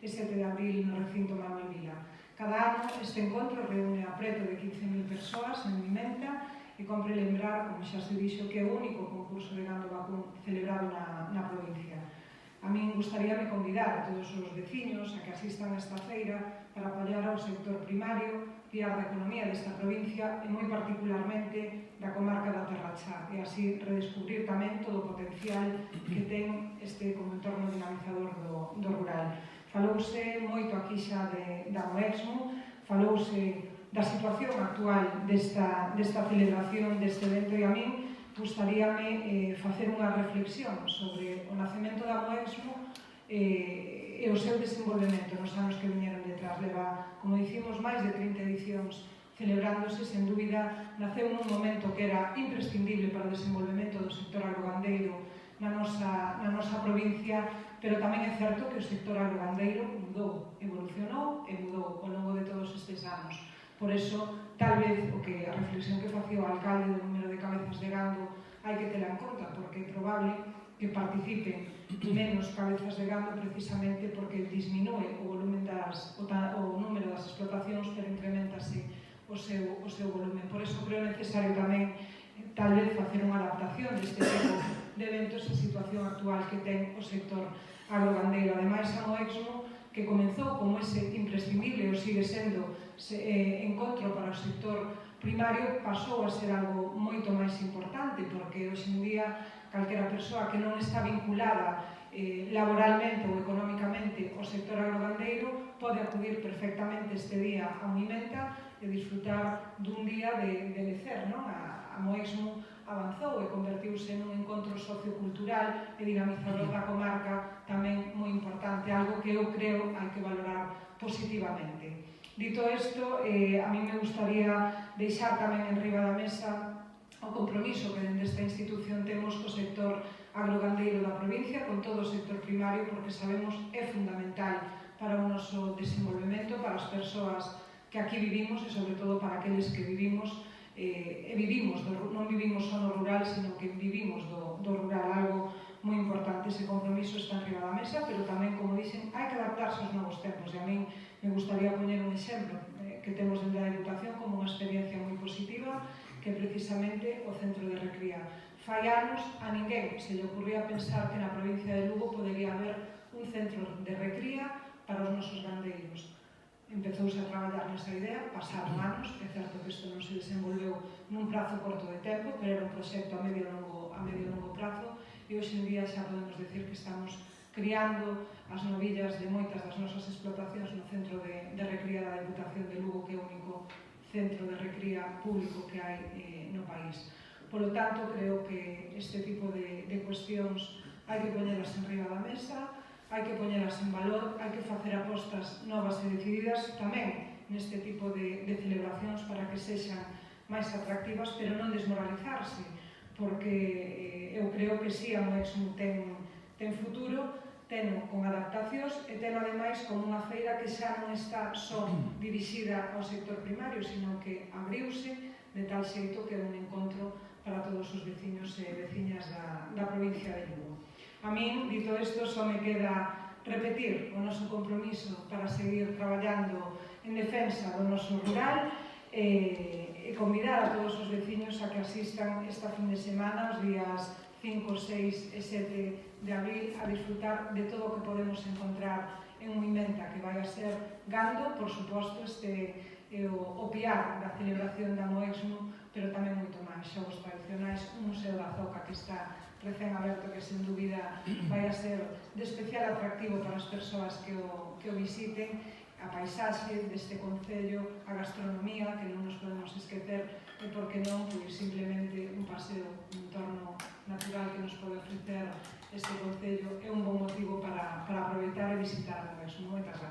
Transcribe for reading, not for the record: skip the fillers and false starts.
e 7 de abril no recinto Manuel Vila. Cada ano este encontro reúne a preto de 15.000 persoas en Mimenta e compre lembrar, como xa se dixo, que é o único concurso de gando vacún celebrado na provincia. A min gustaríame convidar a todos os veciños a que asistan a esta feira para apoiar ao sector primario, piar da economía desta provincia e moi particularmente da comarca da Terra Chá e así redescubrir tamén todo o potencial que ten este como entorno dinamizador do rural. Falouse moito aquí xa da Moexmo, falouse da situación actual desta celebración deste evento e a min gustaríame facer unha reflexión sobre o nacemento da Moexmo e o seu desenvolvemento nos anos que viñeron detrás. Leva, como dicimos, máis de 30 edicións celebrándose, sen dúbida, naceu nun momento que era imprescindible para o desenvolvemento do sector agrogandeiro na nosa provincia, pero tamén é certo que o sector agrogandeiro mudou, evolucionou e mudou ao longo de todos estes anos. Por eso, tal vez, a reflexión que facía o alcalde do número de cabezas de gando hai que tela en conta, porque é probable que participen menos cabezas de gando precisamente porque disminúe o volumen o número das explotacións, pero incrementase o seu volumen. Por eso creo necesario tamén tal vez facer unha adaptación deste tipo de eventos a situación actual que ten o sector agrogandeiro. Ademais, a Moexmo, que comenzou como ese imprescindible, ou sigue sendo encontro para o sector primario, pasou a ser algo moito máis importante, porque hoxe en día calquera persoa que non está vinculada laboralmente ou económicamente ao sector agrogandeiro pode acudir perfectamente este día a Mimenta e disfrutar dun día de lecer, non? A Moexmo avanzou e convertiuse nun encontro sociocultural e dinamizador da comarca tamén moi importante, algo que eu creo hai que valorar positivamente. Dito isto, a mí me gustaría deixar tamén en riba da mesa o compromiso que dende esta institución temos co sector agrogandeiro da provincia, con todo o sector primario, porque sabemos é fundamental para o noso desenvolvemento, para as persoas que aquí vivimos e, sobre todo, para aqueles que vivimos non vivimos só no rural, sino que vivimos do rural, algo moi importante. Ese compromiso está en riba da mesa, pero tamén, como dixen, hai que adaptarse aos novos tempos, e a min me gustaría poñer un exemplo que temos dentro da educación como unha experiencia moi positiva, que é precisamente o centro de recría. Fai anos a ninguén se lle ocurría pensar que na provincia de Lugo podería haber un centro de recría para os nosos gandeiros. Empezouse a traballar nesa idea, pasaron anos, é certo que isto non se desenvolveu nun prazo corto de tempo, pero era un proxecto a medio e longo prazo, e hoxe en día xa podemos decir que estamos criando as novillas de moitas das nosas explotacións no centro de recría da Deputación de Lugo, que é o único centro de recría público que hai no país. Por lo tanto, creo que este tipo de cuestións hai que poñelas en riba da mesa, hai que poñelas en valor, hai que facer apostas novas e decididas tamén neste tipo de celebracións para que sexan máis atractivas, pero non desmoralizarse, porque eu creo que si a Moexmo ten futuro, teno con adaptacións e teno ademais como unha feira que xa non está só dirixida ao sector primario, sino que abriuse de tal xeito que é un encontro para todos os veciños e veciñas da provincia de Lugo. A min, dito isto, só me queda repetir o noso compromiso para seguir traballando en defensa do noso rural e convidar a todos os veciños a que asistan esta fin de semana, os días 5, 6 e 7 de abril, a disfrutar de todo o que podemos encontrar en Mimenta, que vai a ser gando, por suposto, o piar da celebración da Moexmo, pero tamén moito máis, xogos tradicionais, un museo da Zoca que está recén aberto, que sen dúbida vai a ser de especial atractivo para as persoas que o visiten, a paisaxe deste concello, a gastronomía, que non nos podemos esquecer, e por que non, pois simplemente un paseo, un entorno natural que nos pode ofrecer este concello é un bon motivo para aproveitar e visitar a Moexmo. Moitas gracias.